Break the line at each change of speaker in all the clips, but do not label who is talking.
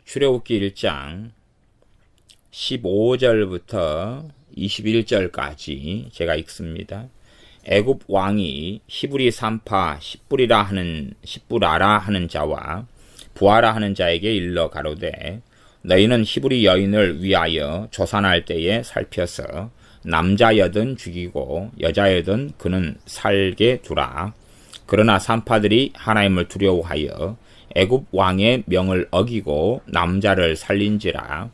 출애굽기 1장 15절부터 21절까지 제가 읽습니다. 애굽 왕이 히브리 산파 십부라라 하는 자와 부하라 하는 자에게 일러 가로되 너희는 히브리 여인을 위하여 조산할 때에 살펴서 남자여든 죽이고 여자여든 그는 살게 두라. 그러나 산파들이 하나님을 두려워하여 애굽 왕의 명을 어기고 남자를 살린지라.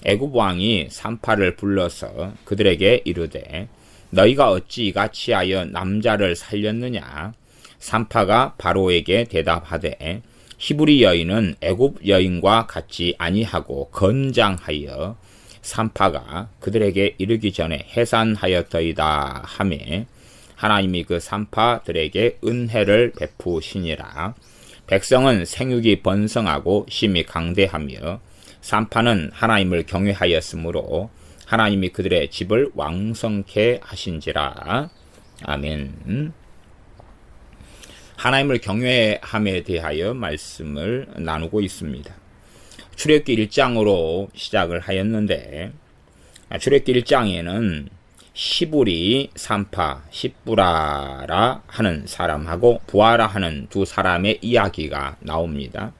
애굽 왕이 산파를 불러서 그들에게 이르되 너희가 어찌 이같이 하여 남자를 살렸느냐. 산파가 바로에게 대답하되 히브리 여인은 애굽 여인과 같지 아니하고 건장하여 산파가 그들에게 이르기 전에 해산하였더이다 하매 하나님이 그 산파들에게 은혜를 베푸시니라. 백성은 생육이 번성하고 심히 강대하며 산파는 하나님을 경외하였으므로 하나님이 그들의 집을 왕성케 하신지라. 아멘. 하나님을 경외함에 대하여 말씀을 나누고 있습니다. 출애굽기 1장으로 시작을 하였는데 출애굽기 1장에는 히브리 산파 십부라라 하는 사람하고 부하라 하는 두 사람의 이야기가 나옵니다.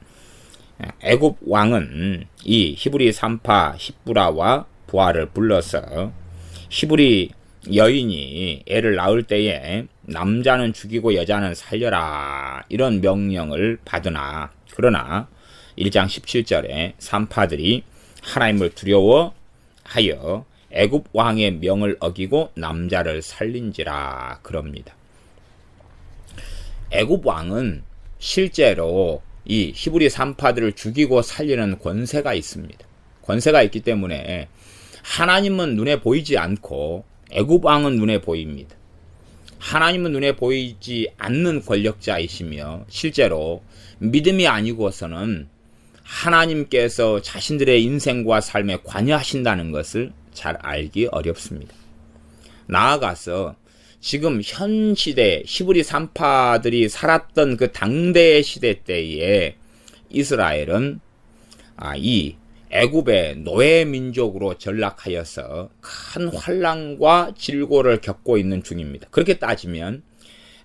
애굽 왕은 이 히브리 산파 십부라와 부하를 불러서 히브리 여인이 애를 낳을 때에 남자는 죽이고 여자는 살려라 이런 명령을 받으나 그러나 1장 17절에 산파들이 하나님을 두려워하여 애굽 왕의 명을 어기고 남자를 살린지라 그럽니다. 애굽 왕은 실제로 이 히브리 산파들을 죽이고 살리는 권세가 있습니다. 권세가 있기 때문에 하나님은 눈에 보이지 않고 애굽 왕은 눈에 보입니다. 하나님은 눈에 보이지 않는 권력자이시며 실제로 믿음이 아니고서는 하나님께서 자신들의 인생과 삶에 관여하신다는 것을 잘 알기 어렵습니다. 나아가서 지금 현 시대 히브리 산파들이 살았던 그 당대의 시대 때에 이스라엘은 이 애굽의 노예 민족으로 전락하여서 큰 환난과 질고를 겪고 있는 중입니다. 그렇게 따지면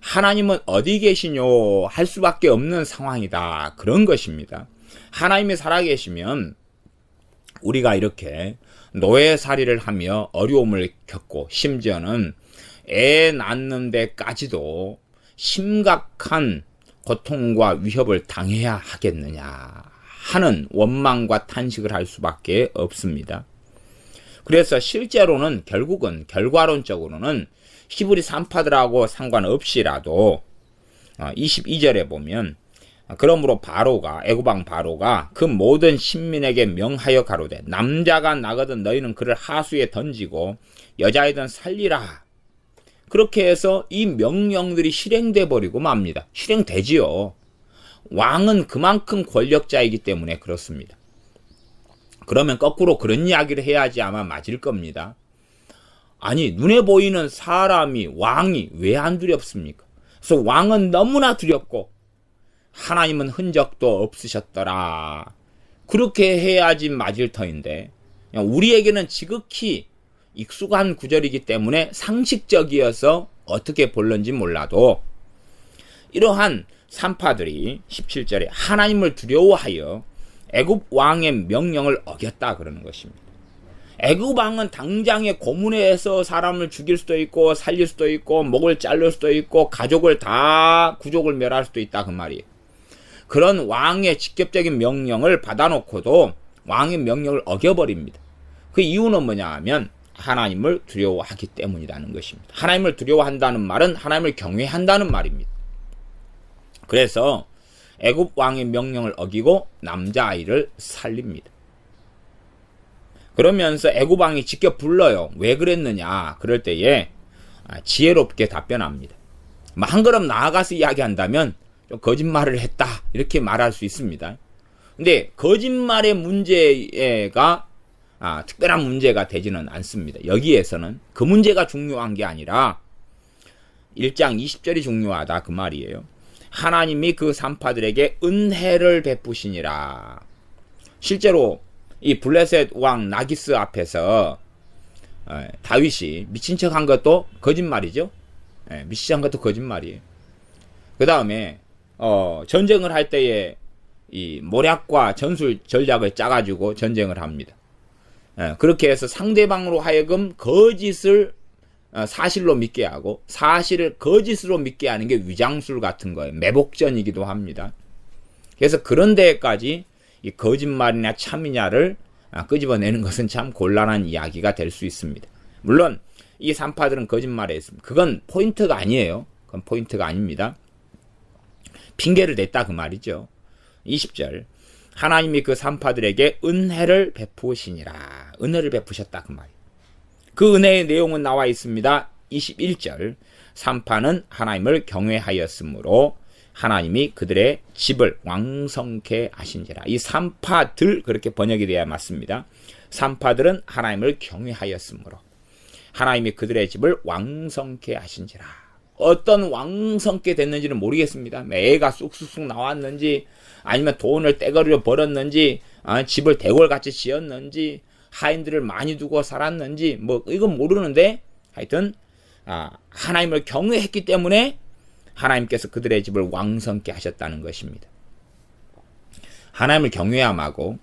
하나님은 어디 계시뇨 할 수밖에 없는 상황이다. 그런 것입니다. 하나님이 살아계시면 우리가 이렇게 노예살이를 하며 어려움을 겪고 심지어는 애 낳는 데까지도 심각한 고통과 위협을 당해야 하겠느냐 하는 원망과 탄식을 할 수밖에 없습니다. 그래서 실제로는 결국은 결과론적으로는 히브리 산파들하고 상관없이라도 22절에 보면 그러므로 바로가 애굽왕 바로가 그 모든 신민에게 명하여 가로되 남자가 나거든 너희는 그를 하수에 던지고 여자이든 살리라. 그렇게 해서 이 명령들이 실행돼 버리고 맙니다. 실행되지요. 왕은 그만큼 권력자이기 때문에 그렇습니다. 그러면 거꾸로 그런 이야기를 해야지 아마 맞을 겁니다. 아니 눈에 보이는 사람이 왕이 왜 안 두렵습니까? 그래서 왕은 너무나 두렵고 하나님은 흔적도 없으셨더라. 그렇게 해야지 맞을 터인데 우리에게는 지극히 익숙한 구절이기 때문에 상식적이어서 어떻게 볼런지 몰라도 이러한 산파들이 17절에 하나님을 두려워하여 애굽 왕의 명령을 어겼다 그러는 것입니다. 애굽 왕은 당장에 고문해서 사람을 죽일 수도 있고 살릴 수도 있고 목을 자를 수도 있고 가족을 다 구족을 멸할 수도 있다 그 말이에요. 그런 왕의 직접적인 명령을 받아놓고도 왕의 명령을 어겨버립니다. 그 이유는 뭐냐 하면 하나님을 두려워하기 때문이라는 것입니다. 하나님을 두려워한다는 말은 하나님을 경외한다는 말입니다. 그래서 애굽 왕의 명령을 어기고 남자아이를 살립니다. 그러면서 애굽 왕이 직접 불러요. 왜 그랬느냐 그럴 때에 지혜롭게 답변합니다. 한 걸음 나아가서 이야기한다면 좀 거짓말을 했다 이렇게 말할 수 있습니다. 근데 거짓말의 문제가 특별한 문제가 되지는 않습니다. 여기에서는 그 문제가 중요한 게 아니라 1장 20절이 중요하다 그 말이에요. 하나님이 그 산파들에게 은혜를 베푸시니라. 실제로 이 블레셋 왕 나기스 앞에서 다윗이 미친 척 한 것도 거짓말이죠. 미친 척 한 것도 거짓말이에요. 그 다음에 전쟁을 할 때에 이 모략과 전술 전략을 짜가지고 전쟁을 합니다. 그렇게 해서 상대방으로 하여금 거짓을 사실로 믿게 하고 사실을 거짓으로 믿게 하는 게 위장술 같은 거예요. 매복전이기도 합니다. 그래서 그런 데까지 이 거짓말이냐 참이냐를 끄집어내는 것은 참 곤란한 이야기가 될 수 있습니다. 물론 이 산파들은 거짓말에 있습니다. 그건 포인트가 아니에요. 그건 포인트가 아닙니다. 핑계를 냈다 그 말이죠. 20절 하나님이 그 산파들에게 은혜를 베푸시니라. 은혜를 베푸셨다 그 말이에요. 그 은혜의 내용은 나와 있습니다. 21절 산파는 하나님을 경외하였으므로 하나님이 그들의 집을 왕성케 하신지라. 이 산파들 그렇게 번역이 돼야 맞습니다. 산파들은 하나님을 경외하였으므로 하나님이 그들의 집을 왕성케 하신지라. 어떤 왕성케 됐는지는 모르겠습니다. 애가 쑥쑥쑥 나왔는지 아니면 돈을 떼거리로 벌었는지 집을 대궐같이 지었는지 하인들을 많이 두고 살았는지 뭐 이건 모르는데 하여튼 하나님을 경외했기 때문에 하나님께서 그들의 집을 왕성케 하셨다는 것입니다. 하나님을 경외함하고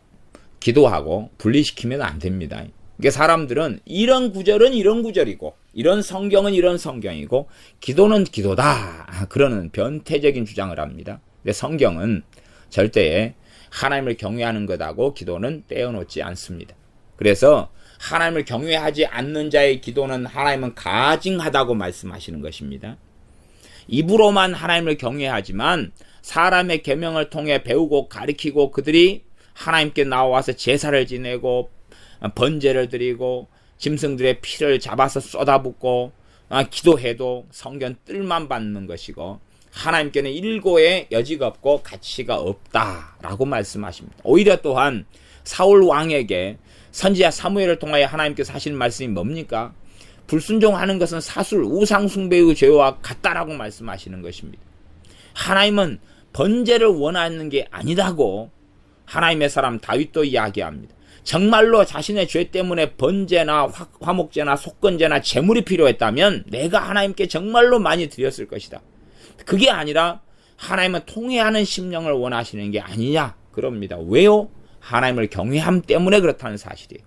기도하고 분리시키면 안 됩니다. 그러니까 사람들은 이런 구절은 이런 구절이고 이런 성경은 이런 성경이고 기도는 기도다 그러는 변태적인 주장을 합니다. 근데 성경은 절대 하나님을 경외하는 것하고 기도는 떼어놓지 않습니다. 그래서 하나님을 경외하지 않는 자의 기도는 하나님은 가증하다고 말씀하시는 것입니다. 입으로만 하나님을 경외하지만 사람의 계명을 통해 배우고 가르치고 그들이 하나님께 나와서 제사를 지내고 번제를 드리고 짐승들의 피를 잡아서 쏟아붓고 기도해도 성경 뜰만 받는 것이고 하나님께는 일고의 여지가 없고 가치가 없다라고 말씀하십니다. 오히려 또한 사울 왕에게 선지자 사무엘을 통하여 하나님께서 하시는 말씀이 뭡니까? 불순종하는 것은 사술 우상 숭배의 죄와 같다라고 말씀하시는 것입니다. 하나님은 번제를 원하는 게 아니다고 하나님의 사람 다윗도 이야기합니다. 정말로 자신의 죄 때문에 번제나 화목제나 속건제나 제물이 필요했다면 내가 하나님께 정말로 많이 드렸을 것이다. 그게 아니라 하나님은 통회하는 심령을 원하시는 게 아니냐 그럽니다. 왜요? 하나님을 경외함 때문에 그렇다는 사실이에요.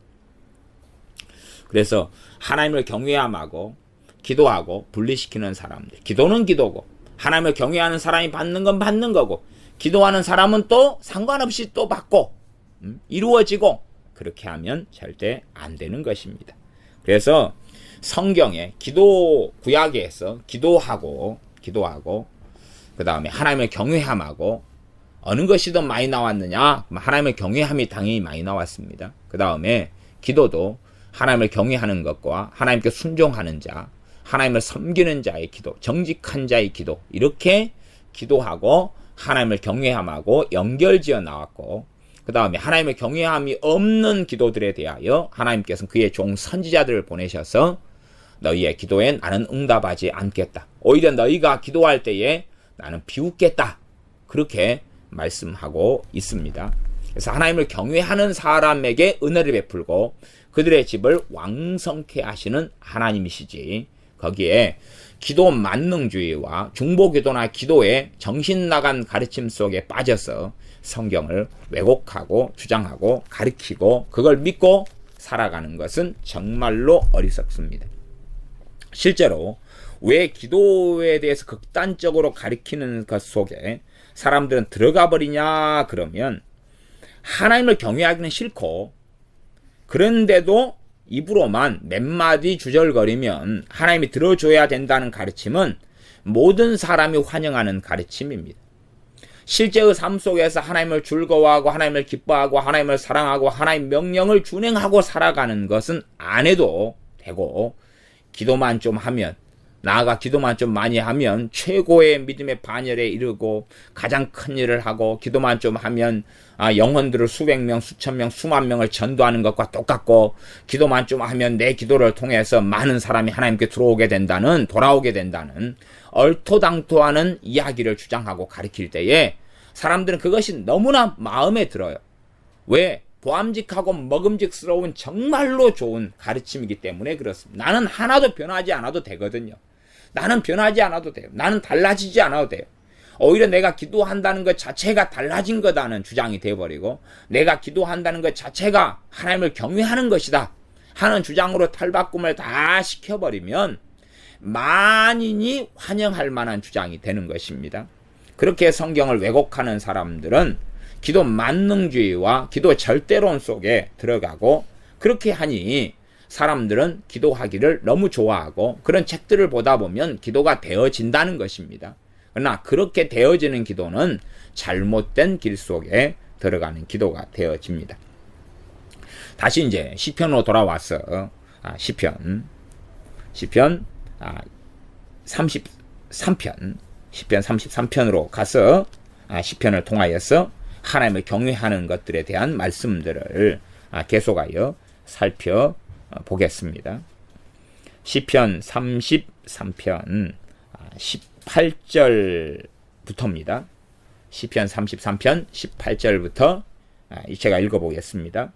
그래서 하나님을 경외함하고 기도하고 분리시키는 사람들, 기도는 기도고 하나님을 경외하는 사람이 받는 건 받는 거고 기도하는 사람은 또 상관없이 또 받고 이루어지고 그렇게 하면 절대 안 되는 것입니다. 그래서 성경에 기도 구약에서 기도하고 그 다음에 하나님을 경외함하고 어느 것이 더 많이 나왔느냐? 하나님을 경외함이 당연히 많이 나왔습니다. 그 다음에 기도도 하나님을 경외하는 것과 하나님께 순종하는 자, 하나님을 섬기는 자의 기도, 정직한 자의 기도 이렇게 기도하고 하나님을 경외함하고 연결지어 나왔고 그 다음에 하나님의 경외함이 없는 기도들에 대하여 하나님께서는 그의 종 선지자들을 보내셔서 너희의 기도에 나는 응답하지 않겠다. 오히려 너희가 기도할 때에 나는 비웃겠다. 그렇게 말씀하고 있습니다. 그래서 하나님을 경외하는 사람에게 은혜를 베풀고 그들의 집을 왕성케 하시는 하나님이시지 거기에 기도 만능주의와 중보기도나 기도의 정신 나간 가르침 속에 빠져서 성경을 왜곡하고 주장하고 가르치고 그걸 믿고 살아가는 것은 정말로 어리석습니다. 실제로 왜 기도에 대해서 극단적으로 가르치는 것 속에 사람들은 들어가 버리냐 그러면 하나님을 경외하기는 싫고 그런데도 입으로만 몇 마디 주절거리면 하나님이 들어줘야 된다는 가르침은 모든 사람이 환영하는 가르침입니다. 실제의 삶 속에서 하나님을 즐거워하고 하나님을 기뻐하고 하나님을 사랑하고 하나님 명령을 준행하고 살아가는 것은 안 해도 되고 기도만 좀 하면 나아가 기도만 좀 많이 하면 최고의 믿음의 반열에 이르고 가장 큰 일을 하고 기도만 좀 하면 영혼들을 수백 명, 수천 명, 수만 명을 전도하는 것과 똑같고 기도만 좀 하면 내 기도를 통해서 많은 사람이 하나님께 돌아오게 된다는 얼토당토하는 이야기를 주장하고 가르칠 때에 사람들은 그것이 너무나 마음에 들어요. 왜? 보암직하고 먹음직스러운 정말로 좋은 가르침이기 때문에 그렇습니다. 나는 하나도 변하지 않아도 되거든요. 나는 변하지 않아도 돼요. 나는 달라지지 않아도 돼요. 오히려 내가 기도한다는 것 자체가 달라진 거다는 주장이 되어버리고, 내가 기도한다는 것 자체가 하나님을 경외하는 것이다 하는 주장으로 탈바꿈을 다 시켜버리면 만인이 환영할 만한 주장이 되는 것입니다. 그렇게 성경을 왜곡하는 사람들은 기도 만능주의와 기도 절대론 속에 들어가고, 그렇게 하니 사람들은 기도하기를 너무 좋아하고 그런 책들을 보다 보면 기도가 되어진다는 것입니다. 그러나 그렇게 되어지는 기도는 잘못된 길 속에 들어가는 기도가 되어집니다. 다시 이제 시편으로 돌아와서 시편 33편으로 가서 시편을 통하여서 하나님을 경외하는 것들에 대한 말씀들을 계속하여 살펴보겠습니다. 시편 33편 18절부터입니다. 시편 33편 18절부터 제가 읽어보겠습니다.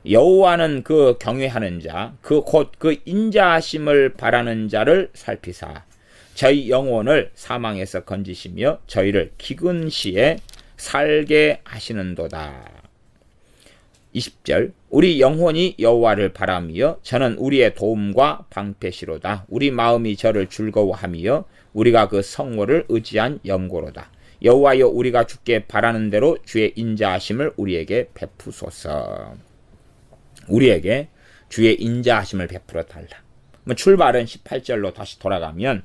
여호와는 그 경외하는 자, 곧 그 인자하심을 바라는 자를 살피사 저희 영혼을 사망에서 건지시며 저희를 기근 시에 살게 하시는도다. 20절 우리 영혼이 여호와를 바라며 저는 우리의 도움과 방패시로다. 우리 마음이 저를 즐거워하며 우리가 그 성호를 의지한 염고로다. 여호와여 우리가 주께 바라는 대로 주의 인자하심을 우리에게 베푸소서. 우리에게 주의 인자하심을 베풀어 달라. 출발은 18절로 다시 돌아가면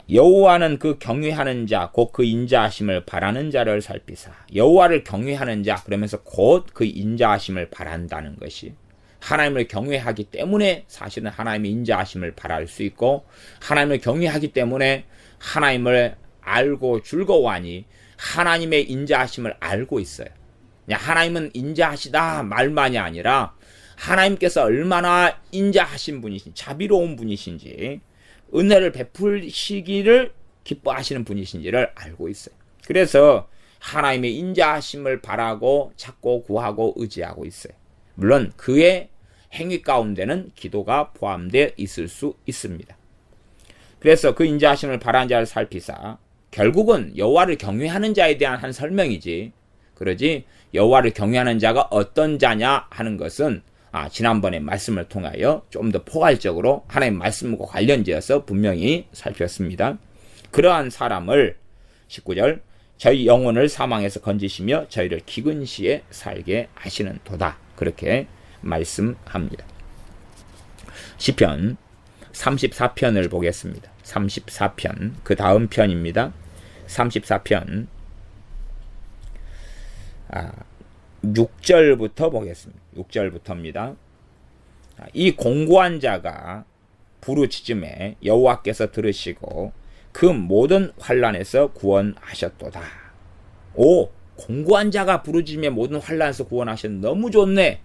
여호와는 그 경외하는 자, 곧 그 인자하심을 바라는 자를 살피사. 여호와를 경외하는 자, 그러면서 곧 그 인자하심을 바란다는 것이, 하나님을 경외하기 때문에 사실은 하나님의 인자하심을 바랄 수 있고, 하나님을 경외하기 때문에 하나님을 알고 즐거워하니 하나님의 인자하심을 알고 있어요. 하나님은 인자하시다 말만이 아니라 하나님께서 얼마나 인자하신 분이신지, 자비로운 분이신지, 은혜를 베풀시기를 기뻐하시는 분이신지를 알고 있어요. 그래서 하나님의 인자하심을 바라고 찾고 구하고 의지하고 있어요. 물론 그의 행위 가운데는 기도가 포함되어 있을 수 있습니다. 그래서 그 인자하심을 바라는 자를 살피사, 결국은 여호와를 경외하는 자에 대한 한 설명이지, 그러지 여호와를 경외하는 자가 어떤 자냐 하는 것은 지난번에 말씀을 통하여 좀 더 포괄적으로 하나님 말씀과 관련지어서 분명히 살폈습니다. 그러한 사람을 19절 저희 영혼을 사망에서 건지시며 저희를 기근 시에 살게 하시는 도다. 그렇게 말씀합니다. 시편 34편을 보겠습니다. 34편 그 다음 편입니다. 34편 6절부터 보겠습니다. 6절부터입니다. 이 공고한 자가 부르짖음에 여호와께서 들으시고 그 모든 환난에서 구원하셨도다. 오, 공고한 자가 부르짖음에 모든 환난에서 구원하셨. 너무 좋네.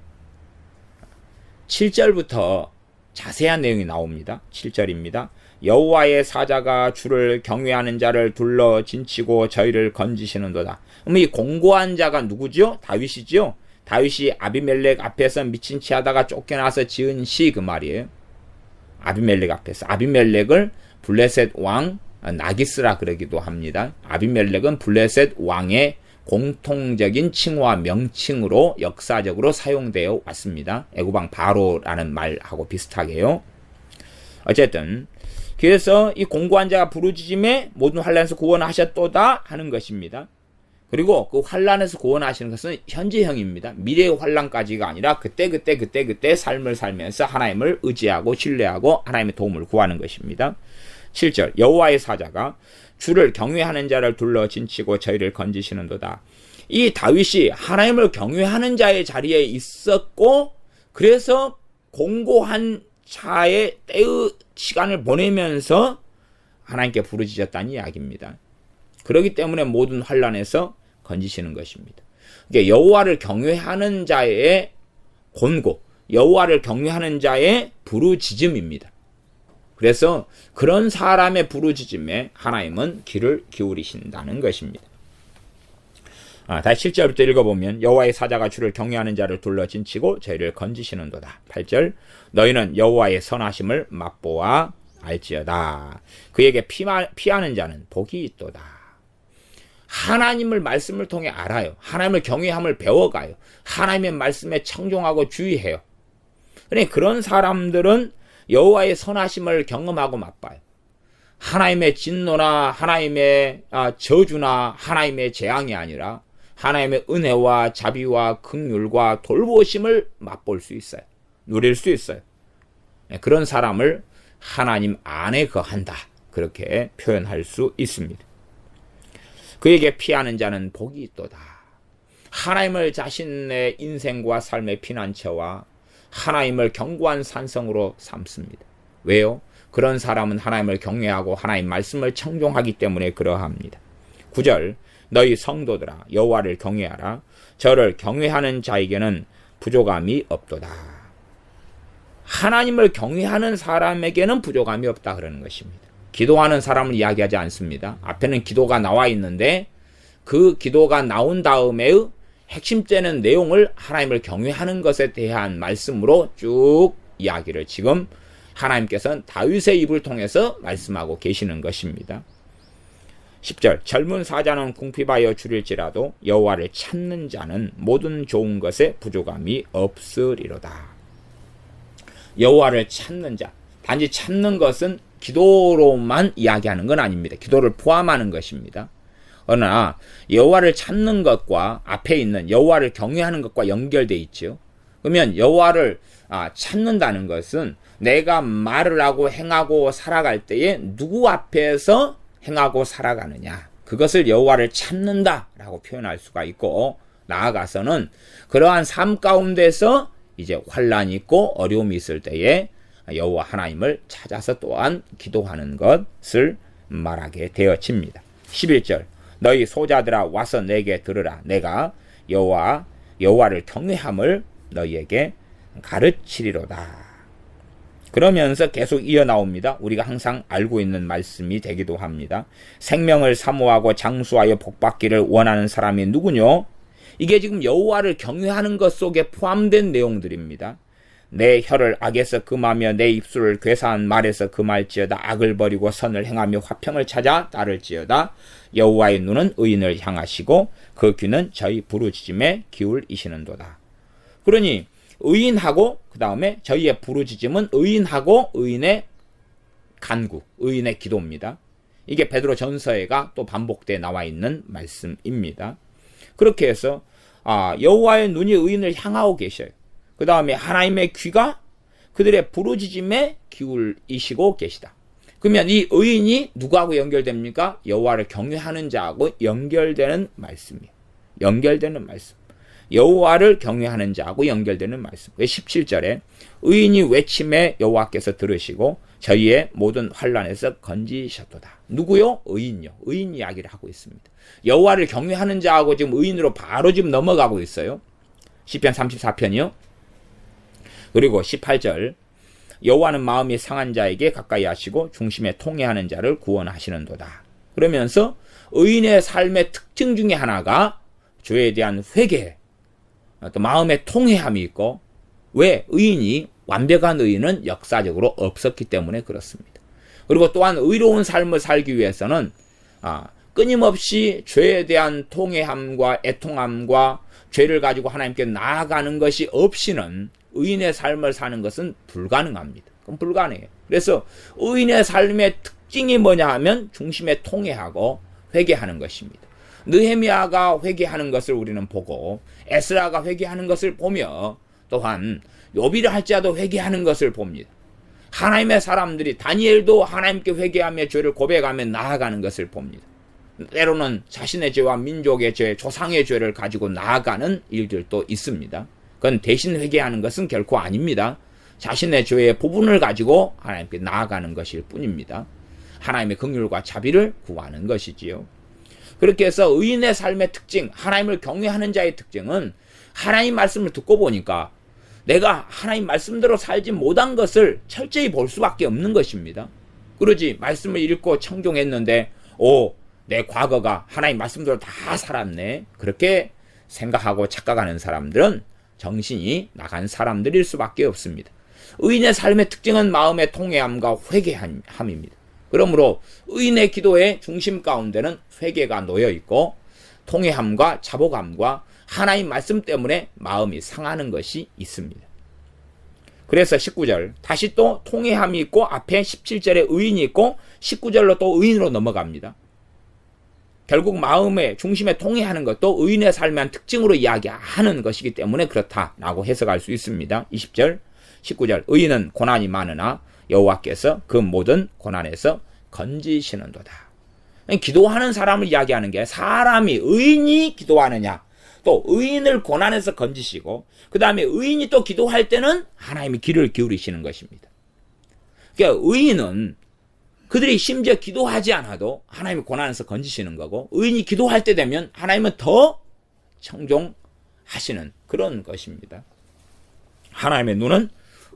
7절부터 자세한 내용이 나옵니다. 7절입니다. 여호와의 사자가 주를 경외하는 자를 둘러 진치고 저희를 건지시는도다. 그럼 이 공고한 자가 누구죠? 다윗이죠? 다윗이 아비멜렉 앞에서 미친 체 하다가 쫓겨나서 지은 시 그 말이에요. 아비멜렉 앞에서. 아비멜렉을 블레셋 왕 나기스라 그러기도 합니다. 아비멜렉은 블레셋 왕의 공통적인 칭호와 명칭으로 역사적으로 사용되어 왔습니다. 애굽왕 바로라는 말하고 비슷하게요. 어쨌든 그래서 이 공고한 자가 부르짖음에 모든 환난에서 구원하셨도다 하는 것입니다. 그리고 그 환난에서 구원하시는 것은 현재형입니다. 미래의 환난까지가 아니라 그때 삶을 살면서 하나님을 의지하고 신뢰하고 하나님의 도움을 구하는 것입니다. 7절 여호와의 사자가 주를 경외하는 자를 둘러 진치고 저희를 건지시는도다. 이 다윗이 하나님을 경외하는 자의 자리에 있었고, 그래서 공고한 자의 때의 시간을 보내면서 하나님께 부르짖었다는 이야기입니다. 그렇기 때문에 모든 환난에서 건지시는 것입니다. 그러니까 여호와를 경외하는 자의 곤고, 여호와를 경외하는 자의 부르짖음입니다. 그래서 그런 사람의 부르짖음에 하나님은 귀를 기울이신다는 것입니다. 다시 7절부터 읽어보면 여호와의 사자가 주를 경외하는 자를 둘러 진치고 저희를 건지시는도다. 8절 너희는 여호와의 선하심을 맛보아 알지어다. 그에게 피하는 자는 복이 있도다. 하나님을 말씀을 통해 알아요. 하나님을 경외함을 배워가요. 하나님의 말씀에 청종하고 주의해요. 그러니까 그런 사람들은 여호와의 선하심을 경험하고 맛봐요. 하나님의 진노나 하나님의 저주나 하나님의 재앙이 아니라 하나님의 은혜와 자비와 긍휼과 돌보심을 맛볼 수 있어요. 누릴 수 있어요. 그런 사람을 하나님 안에 거한다. 그렇게 표현할 수 있습니다. 그에게 피하는 자는 복이 있도다. 하나님을 자신의 인생과 삶의 피난처와 하나님을 견고한 산성으로 삼습니다. 왜요? 그런 사람은 하나님을 경외하고 하나님 말씀을 청종하기 때문에 그러합니다. 9절 너희 성도들아 여호와를 경외하라. 저를 경외하는 자에게는 부족함이 없도다. 하나님을 경외하는 사람에게는 부족함이 없다 그러는 것입니다. 기도하는 사람을 이야기하지 않습니다. 앞에는 기도가 나와 있는데 그 기도가 나온 다음에의 핵심되는 내용을 하나님을 경외하는 것에 대한 말씀으로 쭉 이야기를 지금 하나님께서는 다윗의 입을 통해서 말씀하고 계시는 것입니다. 10절 젊은 사자는 궁핍하여 줄일지라도 여호와를 찾는 자는 모든 좋은 것에 부족함이 없으리로다. 여호와를 찾는 자, 단지 찾는 것은 기도로만 이야기하는 건 아닙니다. 기도를 포함하는 것입니다. 그러나 여호와를 찾는 것과 앞에 있는 여호와를 경외하는 것과 연결되어 있죠. 그러면 여호와를 찾는다는 것은 내가 말을 하고 행하고 살아갈 때에 누구 앞에서 행하고 살아가느냐, 그것을 여호와를 찾는다라고 표현할 수가 있고, 나아가서는 그러한 삶 가운데서 이제 환난이 있고 어려움이 있을 때에 여호와 하나님을 찾아서 또한 기도하는 것을 말하게 되어집니다. 11절 너희 소자들아 와서 내게 들으라. 내가 여호와를 경외함을 너희에게 가르치리로다. 그러면서 계속 이어나옵니다. 우리가 항상 알고 있는 말씀이 되기도 합니다. 생명을 사모하고 장수하여 복받기를 원하는 사람이 누구뇨? 이게 지금 여호와를 경외하는 것 속에 포함된 내용들입니다. 내 혀를 악에서 금하며 내 입술을 괴사한 말에서 금할지어다. 악을 버리고 선을 행하며 화평을 찾아 따를지어다. 여호와의 눈은 의인을 향하시고 그 귀는 저희 부르짖음에 기울이시는도다. 그러니 의인하고 그 다음에 저희의 부르짖음은 의인하고 의인의 간구, 의인의 기도입니다. 이게 베드로 전서에가 또 반복돼 나와 있는 말씀입니다. 그렇게 해서 여호와의 눈이 의인을 향하고 계셔요. 그 다음에 하나님의 귀가 그들의 부르짖음에 기울이시고 계시다. 그러면 이 의인이 누구하고 연결됩니까? 여호와를 경외하는 자하고 연결되는 말씀이에요. 연결되는 말씀. 여호와를 경외하는 자하고 연결되는 말씀. 17절에 의인이 외침에 여호와께서 들으시고 저희의 모든 환난에서 건지셨도다. 누구요? 의인요. 의인 이야기를 하고 있습니다. 여호와를 경외하는 자하고 지금 의인으로 바로 지금 넘어가고 있어요. 시편 34편이요. 그리고 18절 여호와는 마음이 상한 자에게 가까이 하시고 중심에 통회하는 자를 구원하시는도다. 그러면서 의인의 삶의 특징 중에 하나가 죄에 대한 회개, 또 마음의 통회함이 있고, 왜? 의인이 완벽한 의인은 역사적으로 없었기 때문에 그렇습니다. 그리고 또한 의로운 삶을 살기 위해서는 끊임없이 죄에 대한 통회함과 애통함과 죄를 가지고 하나님께 나아가는 것이 없이는 의인의 삶을 사는 것은 불가능합니다. 그건 불가능해요. 그래서 의인의 삶의 특징이 뭐냐 하면 중심에 통회하고 회개하는 것입니다. 느헤미야가 회개하는 것을 우리는 보고 에스라가 회개하는 것을 보며 또한 욥이라 할지라도 회개하는 것을 봅니다. 하나님의 사람들이 다니엘도 하나님께 회개하며 죄를 고백하며 나아가는 것을 봅니다. 때로는 자신의 죄와 민족의 죄, 조상의 죄를 가지고 나아가는 일들도 있습니다. 그건 대신 회개하는 것은 결코 아닙니다. 자신의 죄의 부분을 가지고 하나님께 나아가는 것일 뿐입니다. 하나님의 긍휼과 자비를 구하는 것이지요. 그렇게 해서 의인의 삶의 특징, 하나님을 경외하는 자의 특징은 하나님 말씀을 듣고 보니까 내가 하나님 말씀대로 살지 못한 것을 철저히 볼 수밖에 없는 것입니다. 그러지 말씀을 읽고 청종했는데 내 과거가 하나님 말씀대로 다 살았네. 그렇게 생각하고 착각하는 사람들은 정신이 나간 사람들일 수밖에 없습니다. 의인의 삶의 특징은 마음의 통회함과 회개함입니다. 그러므로 의인의 기도의 중심 가운데는 회개가 놓여 있고 통회함과 자복함과 하나님 말씀 때문에 마음이 상하는 것이 있습니다. 그래서 19절 다시 또 통회함이 있고 앞에 17절에 의인이 있고 19절로 또 의인으로 넘어갑니다. 결국 마음의 중심에 통회하는 것도 의인의 삶의 한 특징으로 이야기하는 것이기 때문에 그렇다라고 해석할 수 있습니다. 20절 19절 의인은 고난이 많으나 여호와께서 그 모든 고난에서 건지시는도다. 기도하는 사람을 이야기하는 게 사람이 의인이 기도하느냐 또 의인을 고난에서 건지시고 그 다음에 의인이 또 기도할 때는 하나님이 귀를 기울이시는 것입니다. 그러니까 의인은 그들이 심지어 기도하지 않아도 하나님이 고난에서 건지시는 거고 의인이 기도할 때 되면 하나님은 더 청종하시는 그런 것입니다. 하나님의 눈은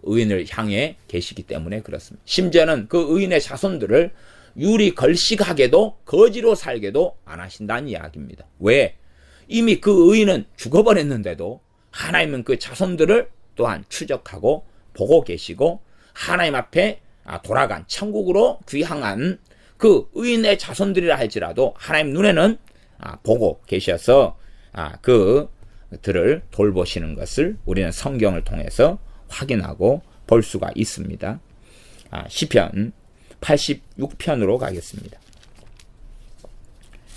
의인을 향해 계시기 때문에 그렇습니다. 심지어는 그 의인의 자손들을 유리 걸식하게도 거지로 살게도 안 하신다는 이야기입니다. 왜? 이미 그 의인은 죽어버렸는데도 하나님은 그 자손들을 또한 추적하고 보고 계시고 하나님 앞에 돌아간 천국으로 귀향한 그 의인의 자손들이라 할지라도 하나님 눈에는 보고 계셔서 그들을 돌보시는 것을 우리는 성경을 통해서 확인하고 볼 수가 있습니다. 시편 86편으로 가겠습니다.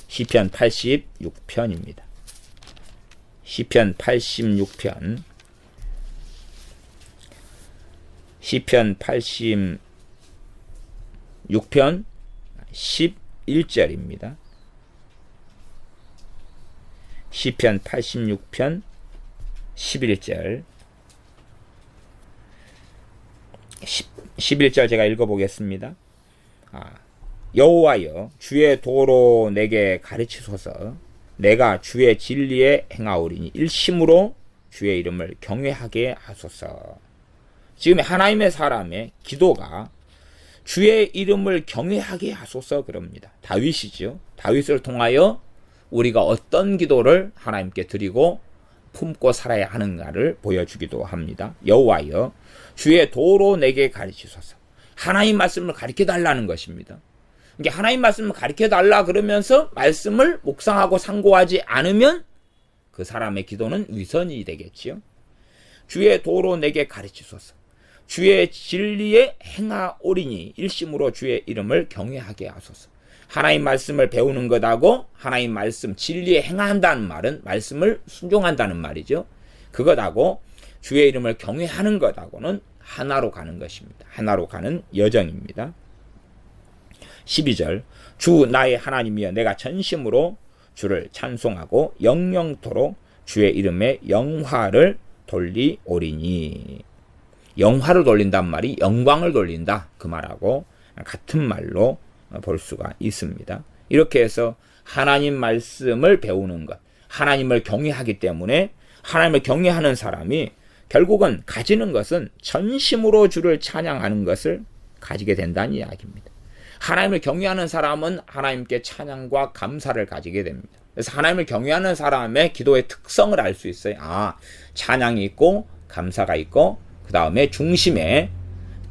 시편 86편입니다. 시편 86편 시편 86편 11절입니다. 시편 86편 11절 11절 제가 읽어보겠습니다. 여호와여 주의 도로 내게 가르치소서 내가 주의 진리에 행하오리니 일심으로 주의 이름을 경외하게 하소서. 지금 하나님의 사람의 기도가 주의 이름을 경외하게 하소서 그럽니다. 다윗이죠. 다윗을 통하여 우리가 어떤 기도를 하나님께 드리고 품고 살아야 하는가를 보여주기도 합니다. 여호와여 주의 도로 내게 가르치소서. 하나님 말씀을 가르쳐달라는 것입니다. 그러니까 하나님 말씀을 가르쳐달라 그러면서 말씀을 묵상하고 상고하지 않으면 그 사람의 기도는 위선이 되겠지요. 주의 도로 내게 가르치소서. 주의 진리에 행하오리니 일심으로 주의 이름을 경외하게 하소서. 하나님 말씀을 배우는 것하고 하나님 말씀 진리에 행한다는 말은 말씀을 순종한다는 말이죠. 그것하고 주의 이름을 경외하는 것하고는 하나로 가는 것입니다. 하나로 가는 여정입니다. 12절 주 나의 하나님이여 내가 전심으로 주를 찬송하고 영영토록 주의 이름에 영화를 돌리오리니. 영화를 돌린단 말이 영광을 돌린다 그 말하고 같은 말로 볼 수가 있습니다. 이렇게 해서 하나님 말씀을 배우는 것, 하나님을 경외하기 때문에 하나님을 경외하는 사람이 결국은 가지는 것은 전심으로 주를 찬양하는 것을 가지게 된다는 이야기입니다. 하나님을 경외하는 사람은 하나님께 찬양과 감사를 가지게 됩니다. 그래서 하나님을 경외하는 사람의 기도의 특성을 알 수 있어요. 찬양이 있고 감사가 있고 그 다음에 중심에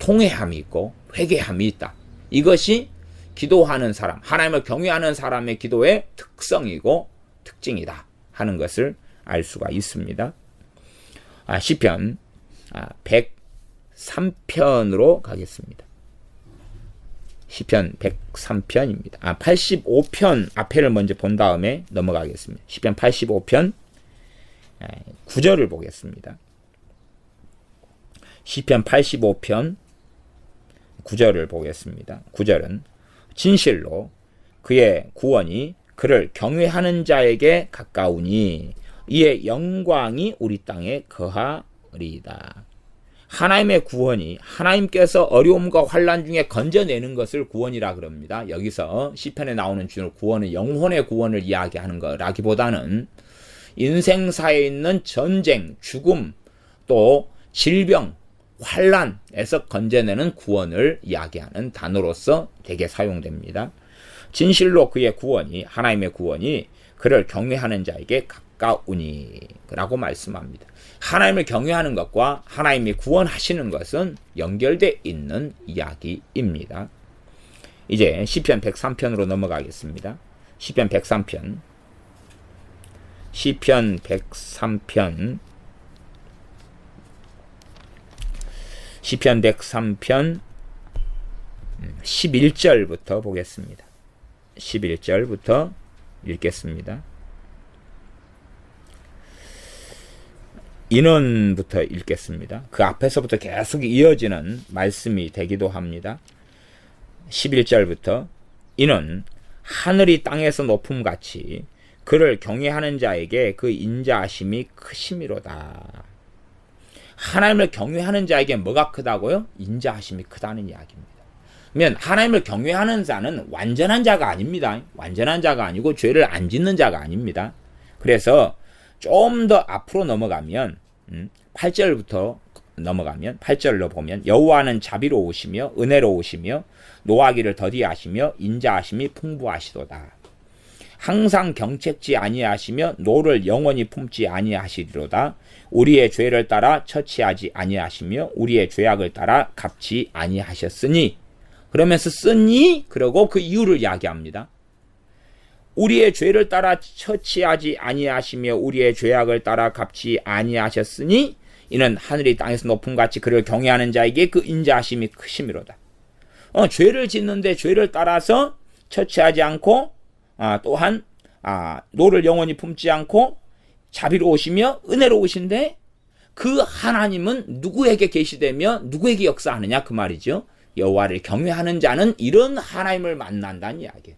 통회함이 있고 회개함이 있다. 이것이 기도하는 사람, 하나님을 경외하는 사람의 기도의 특성이고 특징이다 하는 것을 알 수가 있습니다. 시편 103편으로 가겠습니다. 시편 103편입니다. 85편 앞에를 먼저 본 다음에 넘어가겠습니다. 시편 85편 9절을 보겠습니다. 시편 85편 9절을 보겠습니다. 9절은 진실로 그의 구원이 그를 경외하는 자에게 가까우니 이의 영광이 우리 땅에 거하리이다. 하나님의 구원이 하나님께서 어려움과 환난 중에 건져내는 것을 구원이라 그럽니다. 여기서 시편에 나오는 구원은 영혼의 구원을 이야기하는 거라기보다는 인생사에 있는 전쟁, 죽음, 또 질병, 환난에서 건져내는 구원을 이야기하는 단어로서 되게 사용됩니다. 진실로 그의 구원이, 하나님의 구원이 그를 경외하는 자에게 가까우니 라고 말씀합니다. 하나님을 경외하는 것과 하나님이 구원하시는 것은 연결되어 있는 이야기입니다. 이제 시편 103편으로 넘어가겠습니다. 시편 103편. 시편 103편. 시편 103편 11절부터 보겠습니다. 11절부터 읽겠습니다. 인원부터 읽겠습니다. 그 앞에서부터 계속 이어지는 말씀이 되기도 합니다. 11절부터 이는 하늘이 땅에서 높음같이 그를 경외하는 자에게 그 인자하심이 크심이로다. 하나님을 경외하는 자에게 뭐가 크다고요? 인자하심이 크다는 이야기입니다. 그러면 하나님을 경외하는 자는 완전한 자가 아닙니다. 완전한 자가 아니고 죄를 안 짓는 자가 아닙니다. 그래서 좀 더 앞으로 넘어가면 8절부터 넘어가면 8절로 보면 여호와는 자비로우시며 은혜로우시며 노하기를 더디하시며 인자하심이 풍부하시도다. 항상 경책지 아니하시며 노를 영원히 품지 아니하시리로다. 우리의 죄를 따라 처치하지 아니하시며 우리의 죄악을 따라 갚지 아니하셨으니. 그러면서 쓰니 그러고 그 이유를 이야기합니다. 우리의 죄를 따라 처치하지 아니하시며 우리의 죄악을 따라 갚지 아니하셨으니 이는 하늘이 땅에서 높음같이 그를 경외하는 자에게 그 인자하심이 크심이로다. 죄를 짓는데 죄를 따라서 처치하지 않고 또한 노를 영원히 품지 않고 자비로우시며 은혜로우신데 그 하나님은 누구에게 계시되며 누구에게 역사하느냐 그 말이죠. 여호와를 경외하는 자는 이런 하나님을 만난다는 이야기예요.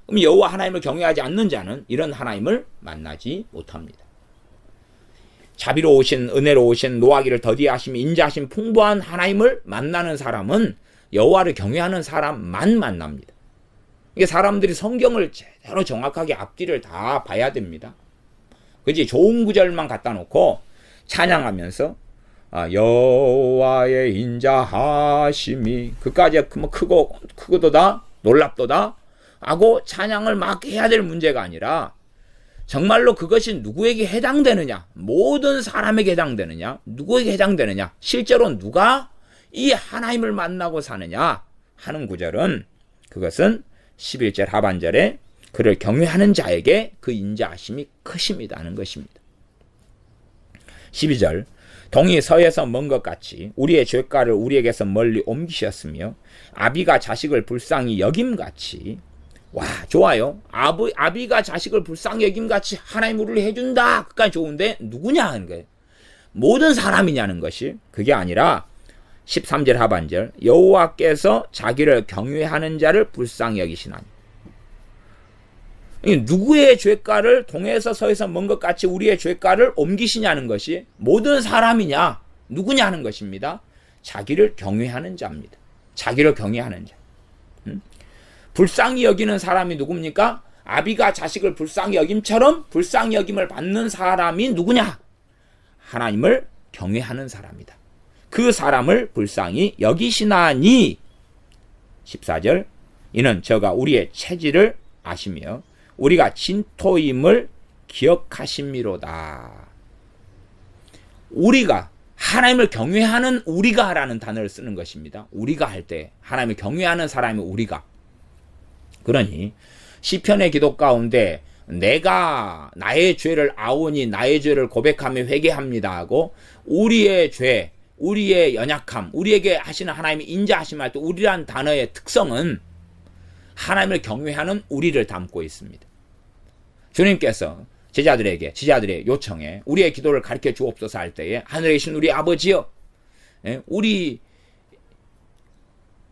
그럼 여호와 하나님을 경외하지 않는 자는 이런 하나님을 만나지 못합니다. 자비로우신 은혜로우신 노하기를 더디하시며 인자하신 풍부한 하나님을 만나는 사람은 여호와를 경외하는 사람만 만납니다. 이게 사람들이 성경을 제대로 정확하게 앞뒤를 다 봐야 됩니다. 그지? 좋은 구절만 갖다 놓고 찬양하면서 여호와의 인자하심이 그까지 뭐 크고도다 놀랍도다 하고 찬양을 막 해야 될 문제가 아니라 정말로 그것이 누구에게 해당되느냐, 모든 사람에게 해당되느냐, 누구에게 해당되느냐, 실제로 누가 이 하나님을 만나고 사느냐 하는 구절은 그것은 11절 하반절에 그를 경외하는 자에게 그 인자하심이 크심이라는 것입니다. 12절 동이 서에서 먼 것 같이 우리의 죄가를 우리에게서 멀리 옮기셨으며 아비가 자식을 불쌍히 여김같이 와 좋아요. 아비가 자식을 불쌍히 여김같이 하나님 우리를 해준다. 그까지 좋은데 누구냐 하는 거예요. 모든 사람이냐는 것이 그게 아니라 13절 하반절 여호와께서 자기를 경외하는 자를 불쌍히 여기시나니 누구의 죄가를 동에서 서에서 먼 것 같이 우리의 죄가를 옮기시냐는 것이 모든 사람이냐 누구냐 하는 것입니다. 자기를 경외하는 자입니다. 자기를 경외하는 자. 불쌍히 여기는 사람이 누굽니까? 아비가 자식을 불쌍히 여김처럼 불쌍히 여김을 받는 사람이 누구냐? 하나님을 경외하는 사람이다. 그 사람을 불쌍히 여기시나니 14절 이는 저가 우리의 체질을 아시며 우리가 진토임을 기억하심이로다. 우리가 하나님을 경외하는 우리가라는 단어를 쓰는 것입니다. 우리가 할 때 하나님을 경외하는 사람이 우리가. 그러니 시편의 기도 가운데 내가 나의 죄를 아오니 나의 죄를 고백하며 회개합니다 하고 우리의 죄, 우리의 연약함, 우리에게 하시는 하나님의 인자하심 할 때 우리란 단어의 특성은 하나님을 경외하는 우리를 담고 있습니다. 주님께서 제자들의 요청에 우리의 기도를 가르쳐 주옵소서 할 때에 하늘에 계신 우리 아버지여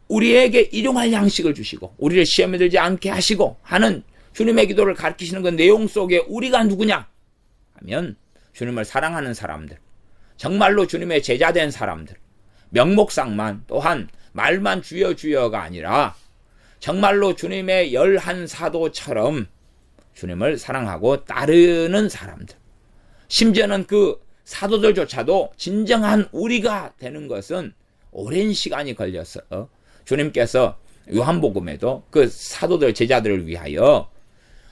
우리에게 일용할 양식을 주시고 우리를 시험에 들지 않게 하시고 하는 주님의 기도를 가르치시는 그 내용 속에 우리가 누구냐 하면 주님을 사랑하는 사람들, 정말로 주님의 제자된 사람들, 명목상만 또한 말만 주여 주여가 아니라 정말로 주님의 11사도처럼 주님을 사랑하고 따르는 사람들, 심지어는 그 사도들조차도 진정한 우리가 되는 것은 오랜 시간이 걸려서 주님께서 요한복음에도 그 사도들 제자들을 위하여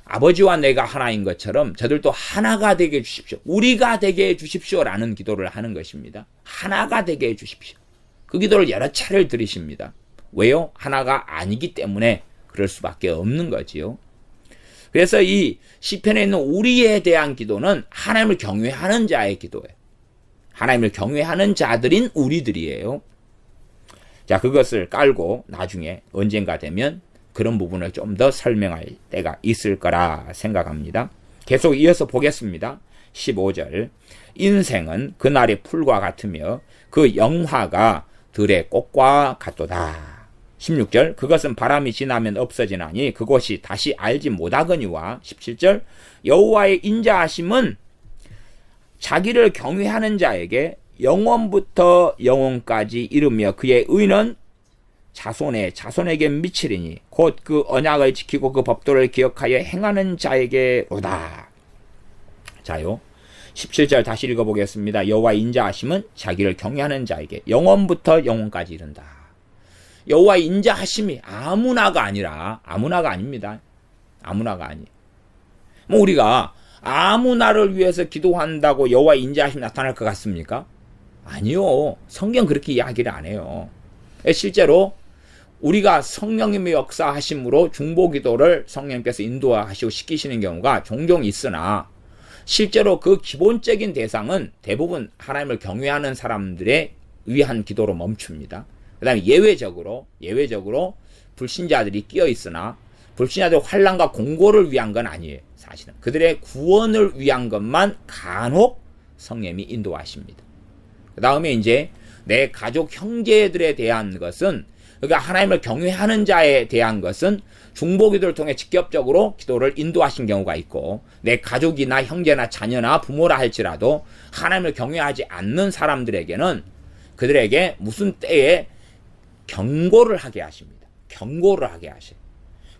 아버지와 내가 하나인 것처럼 저들도 하나가 되게 해주십시오. 우리가 되게 해주십시오라는 기도를 하는 것입니다. 하나가 되게 해주십시오. 그 기도를 여러 차례를 드리십니다. 왜요? 하나가 아니기 때문에 그럴 수밖에 없는 거지요. 그래서 이 시편에 있는 우리에 대한 기도는 하나님을 경외하는 자의 기도예요. 하나님을 경외하는 자들인 우리들이에요. 자, 그것을 깔고 나중에 언젠가 되면 그런 부분을 좀 더 설명할 때가 있을 거라 생각합니다. 계속 이어서 보겠습니다. 15절. 인생은 그날의 풀과 같으며 그 영화가 들의 꽃과 같도다. 16절. 그것은 바람이 지나면 없어지나니 그곳이 다시 알지 못하거니와. 17절. 여호와의 인자하심은 자기를 경외하는 자에게 영원부터 영원까지 이르며 그의 의는 자손에게 미치리니 곧 그 언약을 지키고 그 법도를 기억하여 행하는 자에게로다. 자요. 17절 다시 읽어보겠습니다. 여호와의 인자하심은 자기를 경외하는 자에게 영원부터 영원까지 이른다. 여호와의 인자하심이 아무나가 아닙니다. 아무나가 아니에요. 뭐 우리가 아무나를 위해서 기도한다고 여호와의 인자하심이 나타날 것 같습니까? 아니요. 성경 그렇게 이야기를 안 해요. 실제로 우리가 성령님의 역사하심으로 중보기도를 성령님께서 인도하시고 시키시는 경우가 종종 있으나 실제로 그 기본적인 대상은 대부분 하나님을 경외하는 사람들에 위한 기도로 멈춥니다. 그 다음에 예외적으로 불신자들이 끼어 있으나 불신자들 환난과 공고를 위한 건 아니에요. 사실은 그들의 구원을 위한 것만 간혹 성령님이 인도하십니다. 그 다음에 이제 내 가족 형제들에 대한 것은, 그러니까 하나님을 경외하는 자에 대한 것은 중보기도를 통해 직접적으로 기도를 인도하신 경우가 있고, 내 가족이나 형제나 자녀나 부모라 할지라도 하나님을 경외하지 않는 사람들에게는 그들에게 무슨 때에 경고를 하게 하십니다. 경고를 하게 하셔요.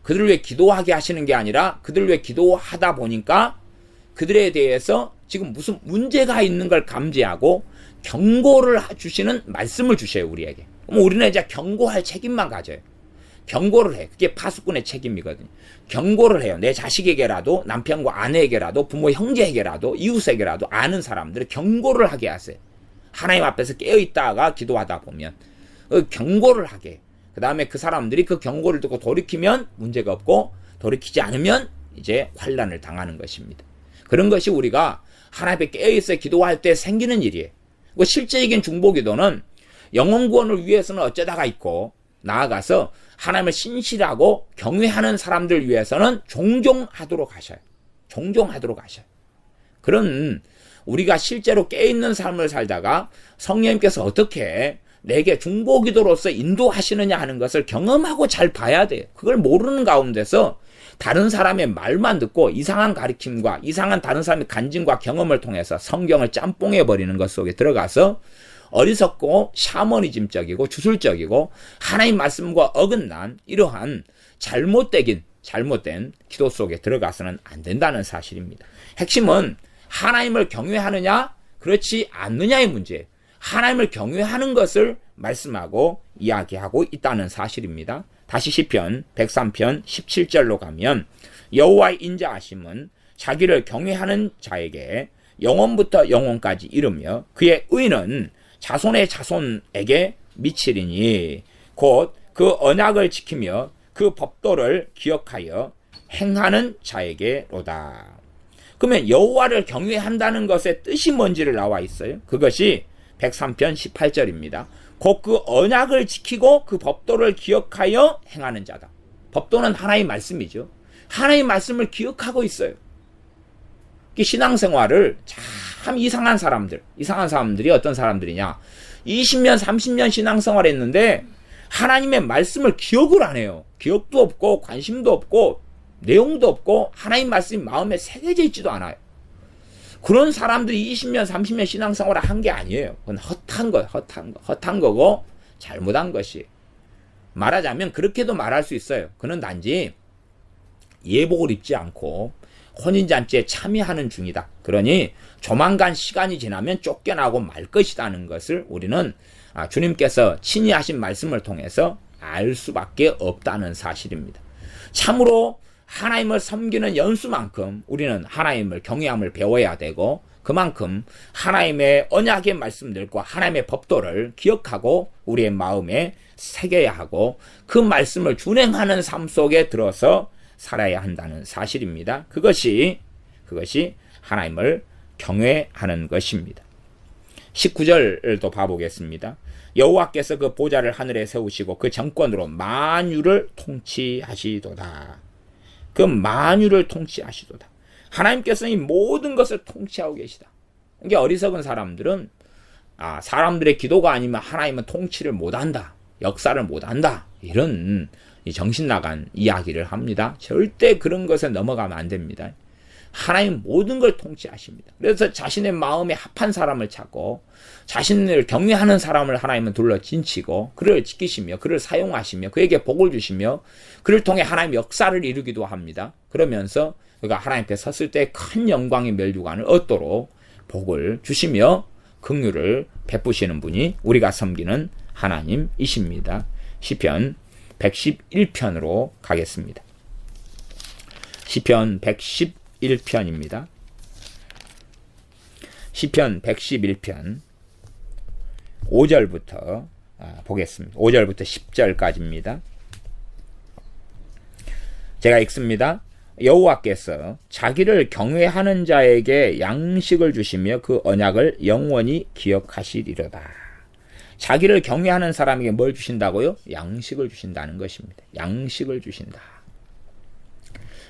그들을 위해 기도하게 하시는 게 아니라 그들을 위해 기도하다 보니까 그들에 대해서 지금 무슨 문제가 있는 걸 감지하고 경고를 주시는 말씀을 주셔요, 우리에게. 그럼 우리는 이제 경고할 책임만 가져요. 경고를 해. 그게 파수꾼의 책임이거든요. 경고를 해요. 내 자식에게라도, 남편과 아내에게라도, 부모 형제에게라도, 이웃에게라도, 아는 사람들을 경고를 하게 하세요. 하나님 앞에서 깨어있다가 기도하다 보면 경고를 하게. 그 다음에 그 사람들이 그 경고를 듣고 돌이키면 문제가 없고, 돌이키지 않으면 이제 환난을 당하는 것입니다. 그런 것이 우리가 하나님 앞에 깨어있어 기도할 때 생기는 일이에요. 실제적인 중보기도는 영혼구원을 위해서는 어쩌다가 있고, 나아가서 하나님을 신실하고 경외하는 사람들 위해서는 종종 하도록 하셔요. 종종 하도록 하셔요. 그런 우리가 실제로 깨어있는 삶을 살다가 성령님께서 어떻게 내게 중보기도로서 인도하시느냐 하는 것을 경험하고 잘 봐야 돼요. 그걸 모르는 가운데서 다른 사람의 말만 듣고 이상한 가르침과 이상한 다른 사람의 간증과 경험을 통해서 성경을 짬뽕해버리는 것 속에 들어가서 어리석고 샤머니즘적이고 주술적이고 하나님 말씀과 어긋난 이러한 잘못된 기도 속에 들어가서는 안 된다는 사실입니다. 핵심은 하나님을 경외하느냐 그렇지 않느냐의 문제예요. 하나님을 경외하는 것을 말씀하고 이야기하고 있다는 사실입니다. 다시 시편 103편 17절로 가면 여호와의 인자하심은 자기를 경외하는 자에게 영원부터 영원까지 이르며 그의 의는 자손에게 미치리니 곧 그 언약을 지키며 그 법도를 기억하여 행하는 자에게로다. 그러면 여호와를 경외한다는 것의 뜻이 뭔지를 나와 있어요. 그것이 103편 18절입니다. 곧 그 언약을 지키고 그 법도를 기억하여 행하는 자다. 법도는 하나의 말씀이죠. 하나의 말씀을 기억하고 있어요. 신앙생활을 참 이상한 사람들이 어떤 사람들이냐. 20년, 30년 신앙생활 했는데 하나님의 말씀을 기억을 안 해요. 기억도 없고 관심도 없고 내용도 없고 하나님 말씀이 마음에 새겨져 있지도 않아요. 그런 사람들이 20년, 30년 신앙생활을 한 게 아니에요. 그건 헛한 거고 잘못한 것이. 말하자면 그렇게도 말할 수 있어요. 그는 단지 예복을 입지 않고 혼인잔치에 참여하는 중이다. 그러니 조만간 시간이 지나면 쫓겨나고 말 것이라는 것을 우리는 주님께서 친히 하신 말씀을 통해서 알 수밖에 없다는 사실입니다. 참으로 하나님을 섬기는 연수만큼 우리는 하나님을 경외함을 배워야 되고, 그만큼 하나님의 언약의 말씀들과 하나님의 법도를 기억하고 우리의 마음에 새겨야 하고, 그 말씀을 준행하는 삶 속에 들어서 살아야 한다는 사실입니다. 그것이 하나님을 경외하는 것입니다. 19절도 봐보겠습니다. 여호와께서 그 보좌를 하늘에 세우시고 그 정권으로 만유를 통치하시도다. 그 만유를 통치하시도다. 하나님께서 이 모든 것을 통치하고 계시다. 이게 어리석은 사람들은 사람들의 기도가 아니면 하나님은 통치를 못한다, 역사를 못한다, 이런 정신 나간 이야기를 합니다. 절대 그런 것에 넘어가면 안 됩니다. 하나님 모든 걸 통치하십니다. 그래서 자신의 마음에 합한 사람을 찾고 자신을 경외하는 사람을 하나님은 둘러 진치고 그를 지키시며 그를 사용하시며 그에게 복을 주시며 그를 통해 하나님의 역사를 이루기도 합니다. 그러면서 그가 하나님께 섰을 때 큰 영광의 멸류관을 얻도록 복을 주시며 긍휼을 베푸시는 분이 우리가 섬기는 하나님이십니다. 시편 111편으로 가겠습니다. 시편 111편입니다. 시편 111편 5절부터 보겠습니다. 5절부터 10절까지입니다. 제가 읽습니다. 여호와께서 자기를 경외하는 자에게 양식을 주시며 그 언약을 영원히 기억하시리로다. 자기를 경외하는 사람에게 뭘 주신다고요? 양식을 주신다는 것입니다. 양식을 주신다.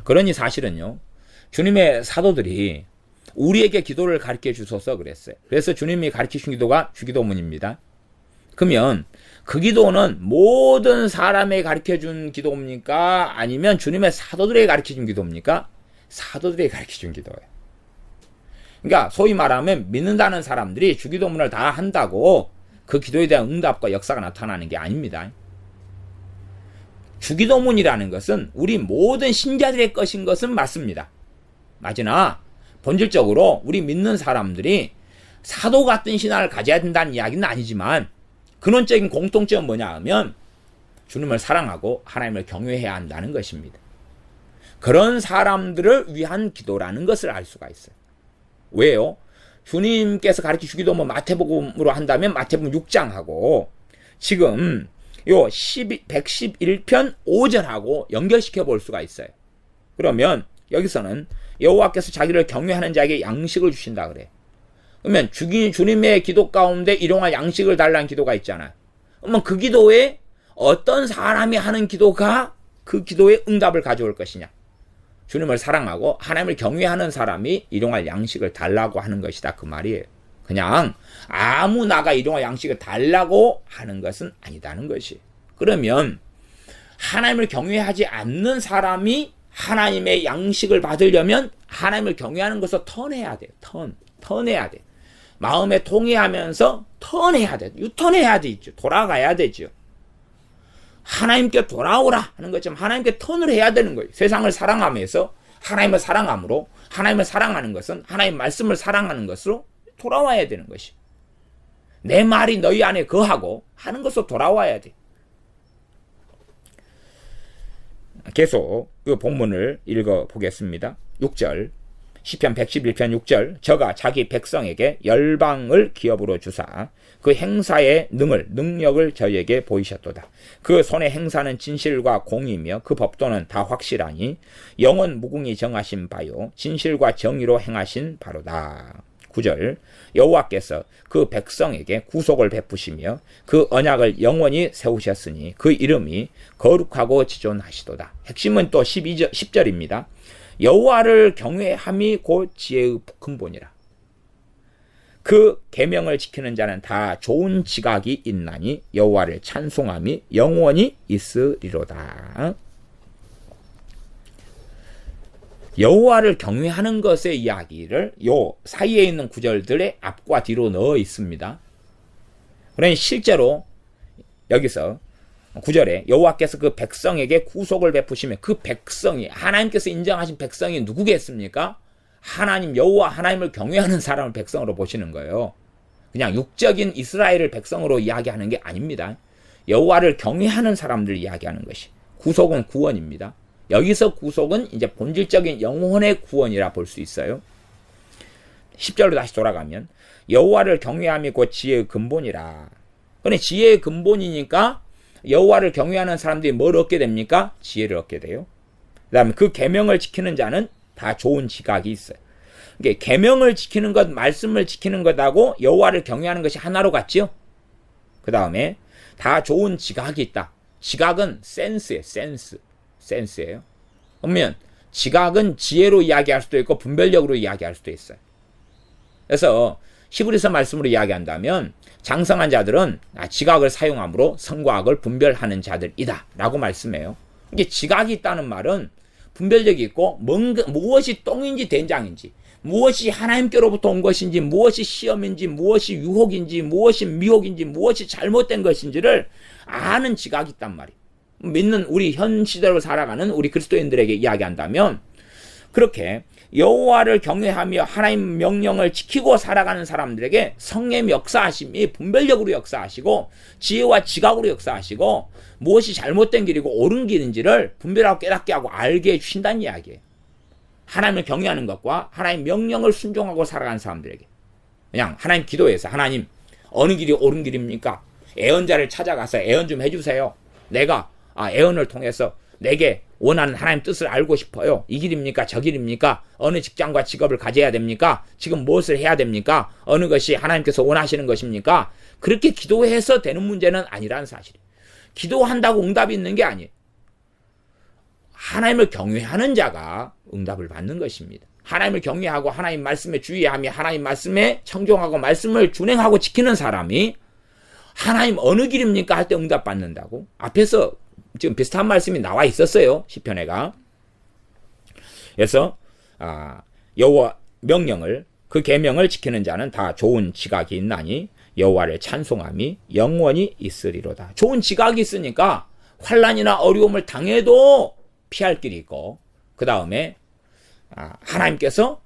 그러니 사실은요, 주님의 사도들이 우리에게 기도를 가르쳐 주셔서 그랬어요. 그래서 주님이 가르쳐 주신 기도가 주기도문입니다. 그러면 그 기도는 모든 사람에게 가르쳐 준 기도입니까? 아니면 주님의 사도들에게 가르쳐 준 기도입니까? 사도들에게 가르쳐 준 기도예요. 그러니까 소위 말하면 믿는다는 사람들이 주기도문을 다 한다고 그 기도에 대한 응답과 역사가 나타나는 게 아닙니다. 주기도문이라는 것은 우리 모든 신자들의 것인 것은 맞습니다. 맞으나 본질적으로 우리 믿는 사람들이 사도 같은 신앙을 가져야 된다는 이야기는 아니지만 근원적인 공통점은 뭐냐 하면 주님을 사랑하고 하나님을 경외해야 한다는 것입니다. 그런 사람들을 위한 기도라는 것을 알 수가 있어요. 왜요? 주님께서 가르쳐 주기도 마태복음으로 한다면 마태복음 6장하고 지금 요 111편 5절하고 연결시켜 볼 수가 있어요. 그러면 여기서는 여호와께서 자기를 경외하는 자에게 양식을 주신다 그래요. 그러면 주님의 기도 가운데 일용할 양식을 달라는 기도가 있잖아요. 그러면 그 기도에 어떤 사람이 하는 기도가 그 기도의 응답을 가져올 것이냐? 주님을 사랑하고 하나님을 경외하는 사람이 일용할 양식을 달라고 하는 것이다, 그 말이에요. 그냥 아무나가 일용할 양식을 달라고 하는 것은 아니다는 것이. 그러면 하나님을 경외하지 않는 사람이 하나님의 양식을 받으려면 하나님을 경외하는 것을 턴해야 돼요. 턴해야 돼요. 마음에 통해하면서 턴해야 돼요. 유턴해야 되죠. 돌아가야 되죠. 하나님께 돌아오라 하는 것처럼 하나님께 턴을 해야 되는 거예요. 세상을 사랑하면서 하나님을 사랑함으로, 하나님을 사랑하는 것은 하나님 말씀을 사랑하는 것으로 돌아와야 되는 것이. 내 말이 너희 안에 거하고 하는 것으로 돌아와야 돼. 계속 그 본문을 읽어 보겠습니다. 6절, 시편 111편 6절, 저가 자기 백성에게 열방을 기업으로 주사 그 행사의 능력을 저희에게 보이셨도다. 그 손의 행사는 진실과 공의며 그 법도는 다 확실하니 영원 무궁히 정하신 바요 진실과 정의로 행하신 바로다. 9절, 여호와께서 그 백성에게 구속을 베푸시며 그 언약을 영원히 세우셨으니 그 이름이 거룩하고 지존하시도다. 핵심은 또 10절입니다. 여호와를 경외함이 곧 지혜의 근본이라. 그 계명을 지키는 자는 다 좋은 지각이 있나니 여호와를 찬송함이 영원히 있으리로다. 여호와를 경외하는 것의 이야기를 요 사이에 있는 구절들의 앞과 뒤로 넣어 있습니다. 그러니 실제로 여기서 9절에 여호와께서 그 백성에게 구속을 베푸시며 그 백성이 하나님께서 인정하신 백성이 누구겠습니까? 하나님 여호와 하나님을 경외하는 사람을 백성으로 보시는 거예요. 그냥 육적인 이스라엘을 백성으로 이야기하는 게 아닙니다. 여호와를 경외하는 사람들 이야기하는 것이. 구속은 구원입니다. 여기서 구속은 이제 본질적인 영혼의 구원이라 볼 수 있어요. 10절로 다시 돌아가면 여호와를 경외함이 곧 지혜의 근본이라. 그런데 지혜의 근본이니까 여호와를 경외하는 사람들이 뭘 얻게 됩니까? 지혜를 얻게 돼요. 그 다음에 그 계명을 지키는 자는 다 좋은 지각이 있어요. 이게 계명을 지키는 것, 말씀을 지키는 것하고 여호와를 경외하는 것이 하나로 같지요. 그 다음에 다 좋은 지각이 있다. 지각은 센스예요. 센스예요. 그러면 지각은 지혜로 이야기할 수도 있고 분별력으로 이야기할 수도 있어요. 그래서 히브리서 말씀으로 이야기한다면 장성한 자들은 지각을 사용함으로 선과 악을 분별하는 자들이다 라고 말씀해요. 이게 지각이 있다는 말은 분별력이 있고 무엇이 똥인지 된장인지, 무엇이 하나님께로부터 온 것인지, 무엇이 시험인지, 무엇이 유혹인지, 무엇이 미혹인지, 무엇이 잘못된 것인지를 아는 지각이 있단 말이에요. 믿는 우리 현 시대로 살아가는 우리 그리스도인들에게 이야기한다면 그렇게 여호와를 경외하며 하나님 명령을 지키고 살아가는 사람들에게 성령의 역사하심이 분별력으로 역사하시고 지혜와 지각으로 역사하시고 무엇이 잘못된 길이고 옳은 길인지를 분별하고 깨닫게 하고 알게 해주신다는 이야기예요. 하나님을 경외하는 것과 하나님 명령을 순종하고 살아가는 사람들에게 그냥 하나님 기도해서 하나님 어느 길이 옳은 길입니까? 애언자를 찾아가서 애언 좀 해주세요. 내가 애언을 통해서 내게 원하는 하나님 뜻을 알고 싶어요. 이 길입니까? 저 길입니까? 어느 직장과 직업을 가져야 됩니까? 지금 무엇을 해야 됩니까? 어느 것이 하나님께서 원하시는 것입니까? 그렇게 기도해서 되는 문제는 아니라는 사실이에요. 기도한다고 응답이 있는 게 아니에요. 하나님을 경외하는 자가 응답을 받는 것입니다. 하나님을 경외하고 하나님 말씀에 주의하며 하나님 말씀에 청종하고 말씀을 준행하고 지키는 사람이 하나님 어느 길입니까? 할 때 응답 받는다고. 앞에서 지금 비슷한 말씀이 나와 있었어요. 시편에가. 그래서 여호와 명령을 그 계명을 지키는 자는 다 좋은 지각이 있나니 여호와를 찬송함이 영원히 있으리로다. 좋은 지각이 있으니까 환난이나 어려움을 당해도 피할 길이 있고 그 다음에 하나님께서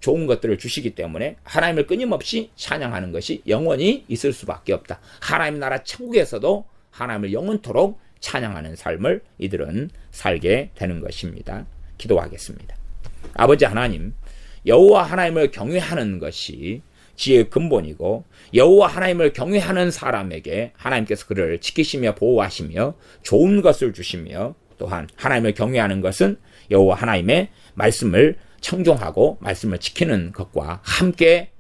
좋은 것들을 주시기 때문에 하나님을 끊임없이 찬양하는 것이 영원히 있을 수밖에 없다. 하나님 나라 천국에서도 하나님을 영원토록 찬양하는 삶을 이들은 살게 되는 것입니다. 기도하겠습니다. 아버지 하나님, 여호와 하나님을 경외하는 것이 지혜의 근본이고 여호와 하나님을 경외하는 사람에게 하나님께서 그를 지키시며 보호하시며 좋은 것을 주시며 또한 하나님을 경외하는 것은 여호와 하나님의 말씀을 청종하고 말씀을 지키는 것과 함께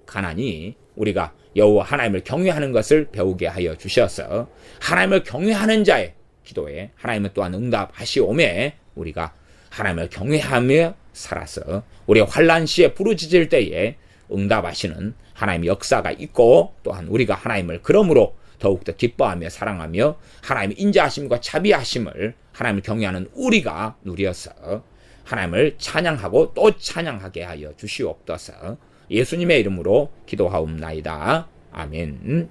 가나니 우리가 여호와 하나님을 경외하는 것을 배우게 하여 주셔서 하나님을 경외하는 자의 기도에 하나님은 또한 응답하시오매 우리가 하나님을 경외하며 살아서 우리가 환난 시에 부르짖을 때에 응답하시는 하나님의 역사가 있고 또한 우리가 하나님을 그러므로 더욱더 기뻐하며 사랑하며 하나님의 인자하심과 자비하심을 하나님을 경외하는 우리가 누려서 하나님을 찬양하고 또 찬양하게 하여 주시옵소서. 예수님의 이름으로 기도하옵나이다. 아멘.